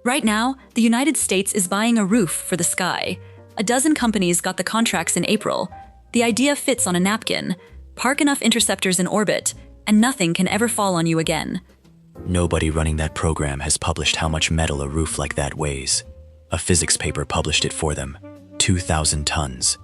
Right now, the United States is buying a roof for the sky. A dozen companies got the contracts in April. The idea fits on a napkin. Park enough interceptors in orbit, and nothing can ever fall on you again. Nobody running that program has published how much metal a roof like that weighs. A physics paper published it for them. 2,000 tons.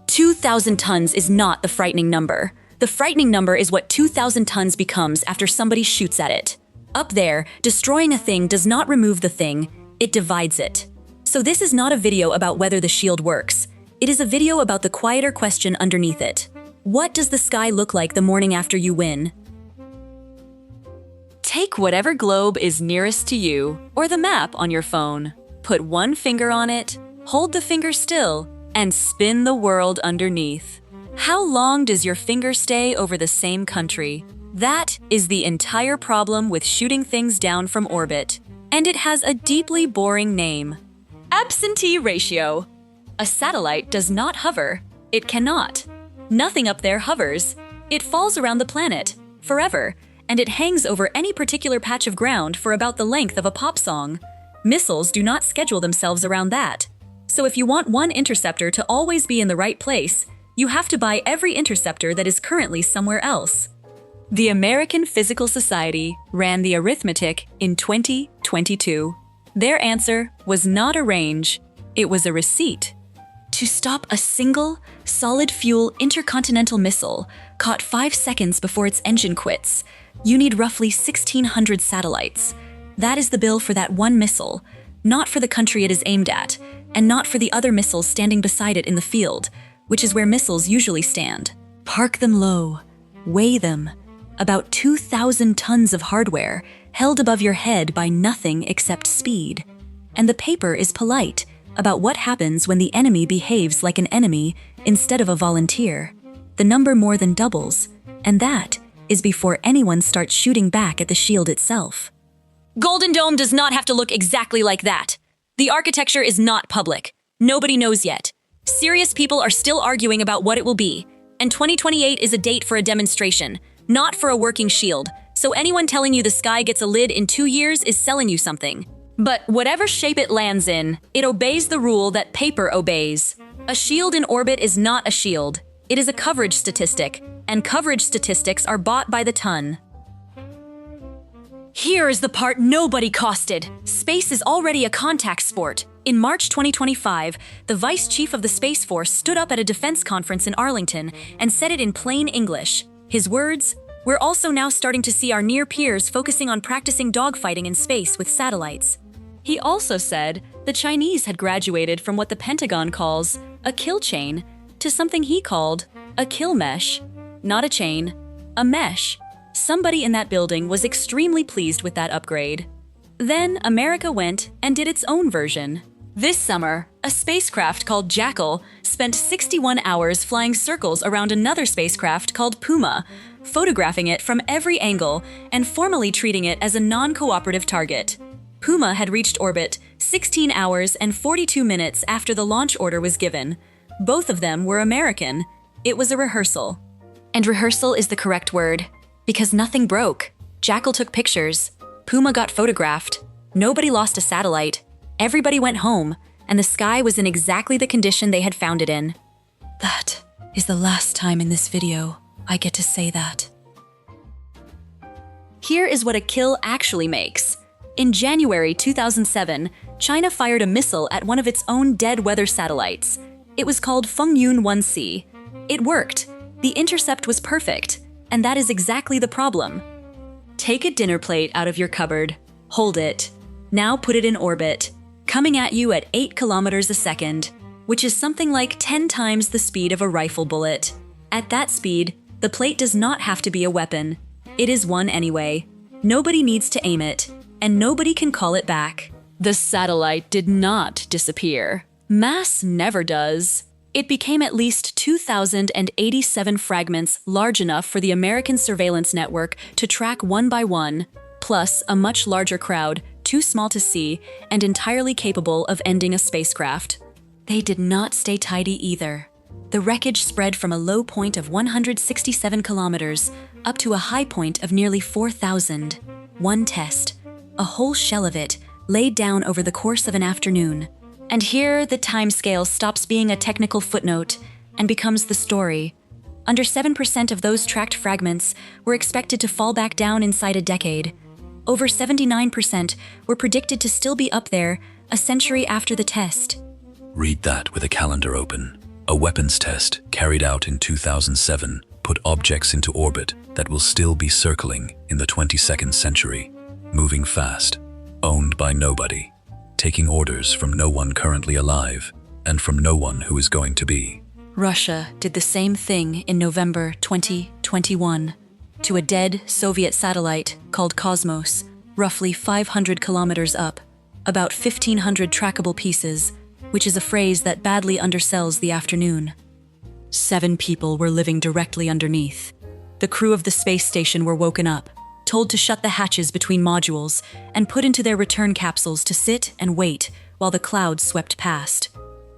2,000 tons is not the frightening number. The frightening number is what 2,000 tons becomes after somebody shoots at it. Up there, destroying a thing does not remove the thing, it divides it. So this is not a video about whether the shield works. It is a video about the quieter question underneath it. What does the sky look like the morning after you win? Take whatever globe is nearest to you, or the map on your phone. Put one finger on it, hold the finger still, and spin the world underneath. How long does your finger stay over the same country? That is the entire problem with shooting things down from orbit. And it has a deeply boring name. Absentee ratio. A satellite does not hover. It cannot. Nothing up there hovers. It falls around the planet, forever, and it hangs over any particular patch of ground for about the length of a pop song. Missiles do not schedule themselves around that. So if you want one interceptor to always be in the right place, you have to buy every interceptor that is currently somewhere else. The American Physical Society ran the arithmetic in 2022. Their answer was not a range, it was a receipt. To stop a single, solid-fuel intercontinental missile caught 5 seconds before its engine quits, you need roughly 1,600 satellites. That is the bill for that one missile, not for the country it is aimed at, and not for the other missiles standing beside it in the field, which is where missiles usually stand. Park them low, weigh them. About 2,000 tons of hardware held above your head by nothing except speed. And the paper is polite about what happens when the enemy behaves like an enemy instead of a volunteer. The number more than doubles, and that is before anyone starts shooting back at the shield itself. Golden Dome does not have to look exactly like that. The architecture is not public. Nobody knows yet. Serious people are still arguing about what it will be, and 2028 is a date for a demonstration, not for a working shield, so anyone telling you the sky gets a lid in 2 years is selling you something. But whatever shape it lands in, it obeys the rule that paper obeys. A shield in orbit is not a shield. It is a coverage statistic, and coverage statistics are bought by the ton. Here is the part nobody costed. Space is already a contact sport. In March 2025, the Vice Chief of the Space Force stood up at a defense conference in Arlington and said it in plain English. His words, "We're also now starting to see our near peers focusing on practicing dogfighting in space with satellites." He also said the Chinese had graduated from what the Pentagon calls a kill chain to something he called a kill mesh. Not a chain, a mesh. Somebody in that building was extremely pleased with that upgrade. Then America went and did its own version. This summer, a spacecraft called Jackal spent 61 hours flying circles around another spacecraft called Puma, photographing it from every angle and formally treating it as a non-cooperative target. Puma had reached orbit 16 hours and 42 minutes after the launch order was given. Both of them were American. It was a rehearsal. And rehearsal is the correct word, because nothing broke. Jackal took pictures. Puma got photographed. Nobody lost a satellite. Everybody went home, and the sky was in exactly the condition they had found it in. That is the last time in this video I get to say that. Here is what a kill actually makes. In January 2007, China fired a missile at one of its own dead weather satellites. It was called fengyun 1C. It worked. The intercept was perfect, and that is exactly the problem. Take a dinner plate out of your cupboard, hold it. Now put it in orbit, coming at you at 8 kilometers a second, which is something like 10 times the speed of a rifle bullet. At that speed, the plate does not have to be a weapon. It is one anyway. Nobody needs to aim it, and nobody can call it back. The satellite did not disappear. Mass never does. It became at least 2,087 fragments large enough for the American surveillance network to track one by one, plus a much larger crowd, too small to see, and entirely capable of ending a spacecraft. They did not stay tidy either. The wreckage spread from a low point of 167 kilometers up to a high point of nearly 4,000. One test, a whole shell of it, laid down over the course of an afternoon. And here, the timescale stops being a technical footnote and becomes the story. Under 7% of those tracked fragments were expected to fall back down inside a decade. Over 79% were predicted to still be up there a century after the test. Read that with a calendar open. A weapons test carried out in 2007 put objects into orbit that will still be circling in the 22nd century, moving fast, owned by nobody, taking orders from no one currently alive and from no one who is going to be. Russia did the same thing in November 2021 to a dead Soviet satellite called Cosmos, roughly 500 kilometers up, about 1,500 trackable pieces, which is a phrase that badly undersells the afternoon. 7 people were living directly underneath. The crew of the space station were woken up, told to shut the hatches between modules, and put into their return capsules to sit and wait while the cloud swept past.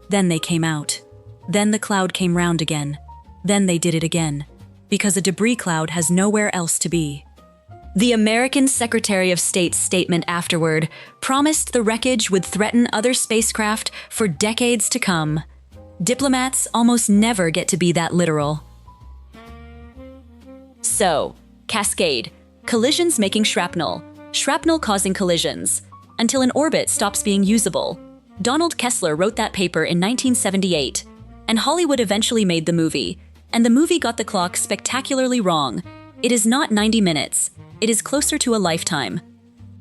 Then they came out. Then the cloud came round again. Then they did it again, because a debris cloud has nowhere else to be. The American Secretary of State's statement afterward promised the wreckage would threaten other spacecraft for decades to come. Diplomats almost never get to be that literal. So, cascade. Collisions making shrapnel. Shrapnel causing collisions. Until an orbit stops being usable. Donald Kessler wrote that paper in 1978. And Hollywood eventually made the movie. And the movie got the clock spectacularly wrong. It is not 90 minutes. It is closer to a lifetime.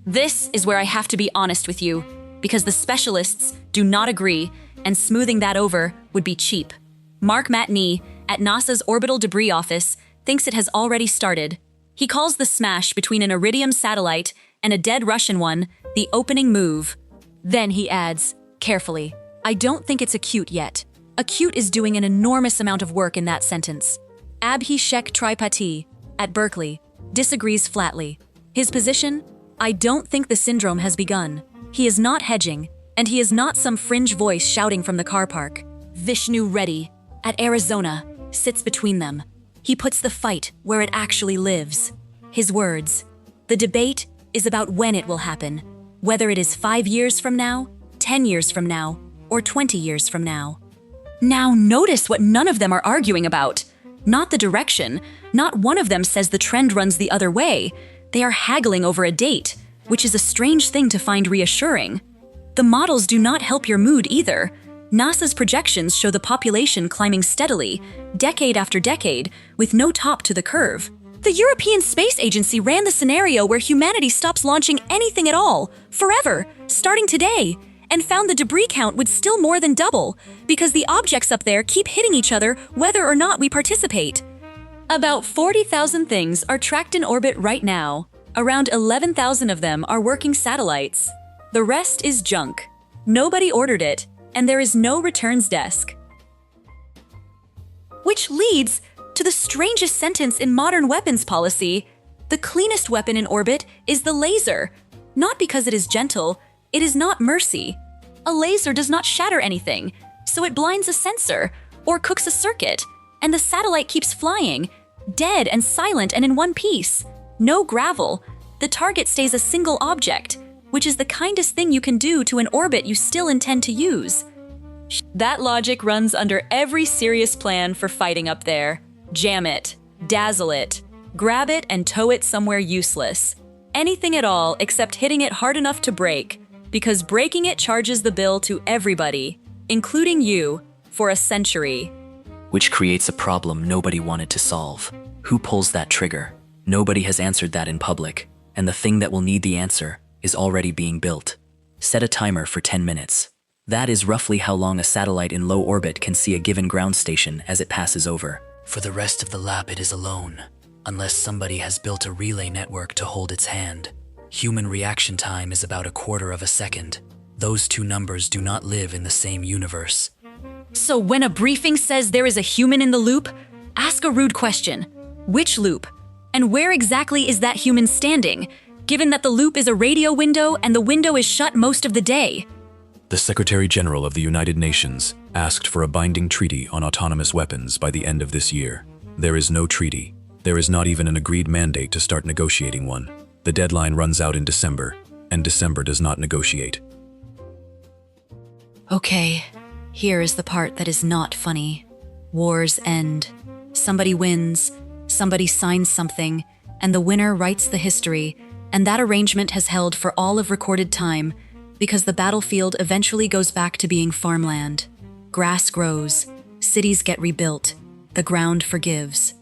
This is where I have to be honest with you, because the specialists do not agree, and smoothing that over would be cheap. Mark Matney, at NASA's Orbital Debris Office, thinks it has already started. He calls the smash between an Iridium satellite and a dead Russian one the opening move. Then he adds, carefully, I don't think it's acute yet. Acute is doing an enormous amount of work in that sentence. Abhishek Tripathi, at Berkeley, disagrees flatly. His position? I don't think the syndrome has begun. He is not hedging, and he is not some fringe voice shouting from the car park. Vishnu Reddy, at Arizona, sits between them. He puts the fight where it actually lives. His words, the debate is about when it will happen, whether it is 5 years from now, 10 years from now, or 20 years from now. Now notice what none of them are arguing about. Not the direction. Not one of them says the trend runs the other way. They are haggling over a date, which is a strange thing to find reassuring. The models do not help your mood either. NASA's projections show the population climbing steadily, decade after decade, with no top to the curve. The European Space Agency ran the scenario where humanity stops launching anything at all, forever, starting today, and found the debris count would still more than double, because the objects up there keep hitting each other whether or not we participate. About 40,000 things are tracked in orbit right now. Around 11,000 of them are working satellites. The rest is junk. Nobody ordered it, and there is no returns desk. Which leads to the strangest sentence in modern weapons policy. The cleanest weapon in orbit is the laser. Not because it is gentle, it is not mercy. A laser does not shatter anything, so it blinds a sensor or cooks a circuit, and the satellite keeps flying, dead and silent and in one piece. No gravel. The target stays a single object, which is the kindest thing you can do to an orbit you still intend to use. That logic runs under every serious plan for fighting up there. Jam it, dazzle it, grab it and tow it somewhere useless. Anything at all except hitting it hard enough to break, because breaking it charges the bill to everybody, including you, for a century. Which creates a problem nobody wanted to solve. Who pulls that trigger? Nobody has answered that in public, and the thing that will need the answer is already being built. Set a timer for 10 minutes. That is roughly how long a satellite in low orbit can see a given ground station as it passes over. For the rest of the lap, it is alone, unless somebody has built a relay network to hold its hand. Human reaction time is about 1/4 of a second. Those two numbers do not live in the same universe. So when a briefing says there is a human in the loop, ask a rude question. Which loop? And where exactly is that human standing, given that the loop is a radio window and the window is shut most of the day? The Secretary General of the United Nations asked for a binding treaty on autonomous weapons by the end of this year. There is no treaty. There is not even an agreed mandate to start negotiating one. The deadline runs out in December, and December does not negotiate. Okay, here is the part that is not funny. Wars end. Somebody wins, somebody signs something, and the winner writes the history, and that arrangement has held for all of recorded time because the battlefield eventually goes back to being farmland. Grass grows, cities get rebuilt, the ground forgives.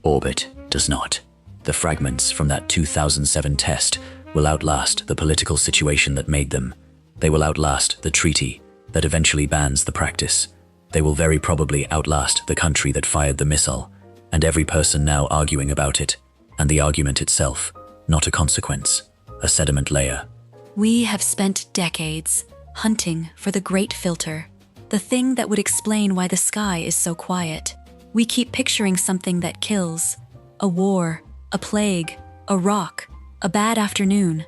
Orbit does not. The fragments from that 2007 test will outlast the political situation that made them. They will outlast the treaty that eventually bans the practice. They will very probably outlast the country that fired the missile, and every person now arguing about it, and the argument itself, not a consequence, a sediment layer. We have spent decades hunting for the great filter, the thing that would explain why the sky is so quiet. We keep picturing something that kills, a war, a plague, a rock, a bad afternoon.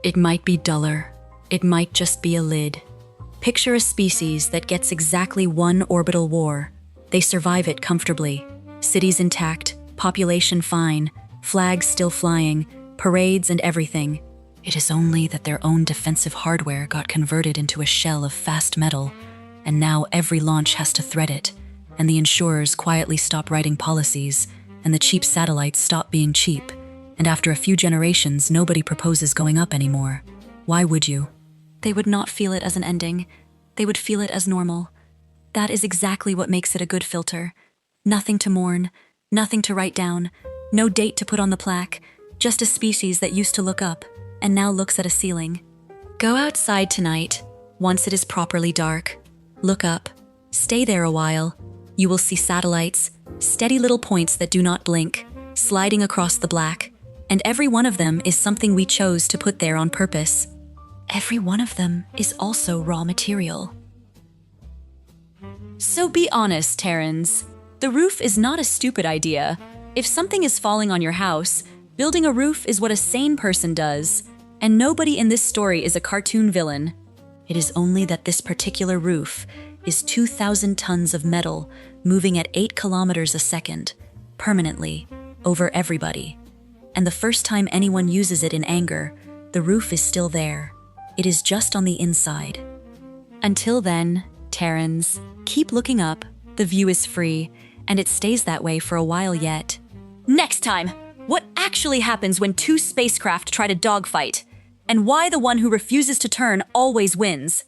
It might be duller. It might just be a lid. Picture a species that gets exactly one orbital war. They survive it comfortably. Cities intact, population fine, flags still flying, parades and everything. It is only that their own defensive hardware got converted into a shell of fast metal, and now every launch has to thread it, and the insurers quietly stop writing policies, and the cheap satellites stop being cheap, and after a few generations, nobody proposes going up anymore. Why would you? They would not feel it as an ending. They would feel it as normal. That is exactly what makes it a good filter. Nothing to mourn, nothing to write down, no date to put on the plaque, just a species that used to look up and now looks at a ceiling. Go outside tonight, once it is properly dark. Look up, stay there a while. You will see satellites, steady little points that do not blink, sliding across the black, and every one of them is something we chose to put there on purpose. Every one of them is also raw material. So be honest, Terrans. The roof is not a stupid idea. If something is falling on your house, building a roof is what a sane person does, and nobody in this story is a cartoon villain. It is only that this particular roof is 2,000 tons of metal moving at 8 kilometers a second, permanently, over everybody. And the first time anyone uses it in anger, the roof is still there. It is just on the inside. Until then, Terrans, keep looking up. The view is free, and it stays that way for a while yet. Next time, what actually happens when two spacecraft try to dogfight? And why the one who refuses to turn always wins?